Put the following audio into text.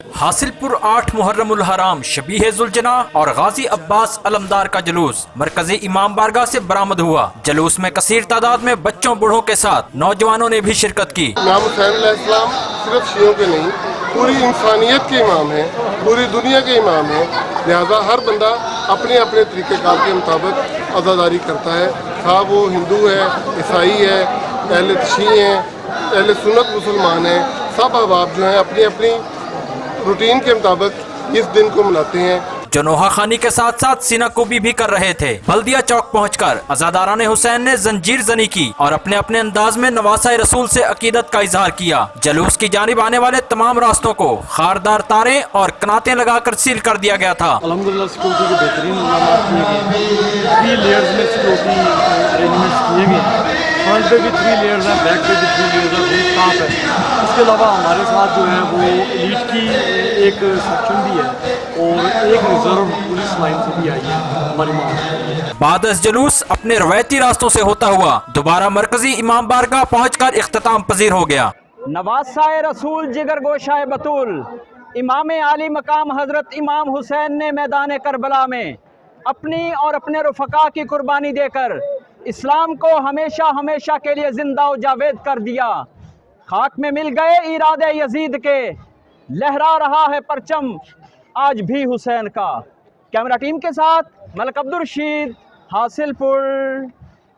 حاصلپور 8 محرم الحرام شبیہ ذوالجناح اور غازی عباس علمدار کا جلوس مرکزی امام بارگاہ سے برآمد ہوا۔ جلوس میں کثیر تعداد میں بچوں بوڑھوں کے ساتھ نوجوانوں نے بھی شرکت کی۔ امام حسین علیہ السلام صرف شیعوں کے نہیں، پوری انسانیت کے امام ہیں، پوری دنیا کے امام ہیں، لہذا ہر بندہ اپنے اپنے طریقہ کار کے مطابق عزاداری کرتا ہے، خواہ وہ ہندو ہے، عیسائی ہے، اہل تشیع ہیں، اہل سنت مسلمان ہیں، سب احباب جو ہیں اپنی اپنی روٹین کے مطابق اس دن کو مناتے ہیں۔ جو نوحہ خوانی کے ساتھ ساتھ سینہ کوبی بھی کر رہے تھے۔ بلدیہ چوک پہنچ کر عزاداران حسین نے زنجیر زنی کی اور اپنے اپنے انداز میں نواسہ رسول سے عقیدت کا اظہار کیا۔ جلوس کی جانب آنے والے تمام راستوں کو خاردار تاریں اور کناتیں لگا کر سیل کر دیا گیا تھا۔ الحمدللہ سیکورٹی کے بہترین انتظامات کیے گئے، 3 لیئرز میں سیکورٹی ارینجمنٹس کیے گئے ہیں۔ فرنٹ پہ بھی 3 لیئرز ہیں، بیک پہ بھی 3 لیئرز ہیں، روف ٹاپ ہے۔ اس کے علاوہ ہمارے ساتھ جو ہے وہ ایلیٹ کی ایک سیکشن بھی ہے اور ایک ریزرو پولیس لائن سے بھی آئی ہے ہماری ماں۔ بعد از جلوس اپنے روایتی راستوں سے ہوتا ہوا دوبارہ مرکزی امام بارگاہ پہنچ کر اختتام پذیر ہو گیا۔ نواسہ رسول جگر گوشہ بطول امام عالی مقام حضرت امام حسین نے میدان کربلا میں اپنی اور اپنے رفقا کی قربانی دے کر اسلام کو ہمیشہ ہمیشہ کے لیے زندہ و جاوید کر دیا۔ خاک میں مل گئے ایراد یزید کے، لہرا رہا ہے پرچم آج بھی حسین کا۔ کیمرہ ٹیم کے ساتھ ملک عبدالرشید، حاصلپور۔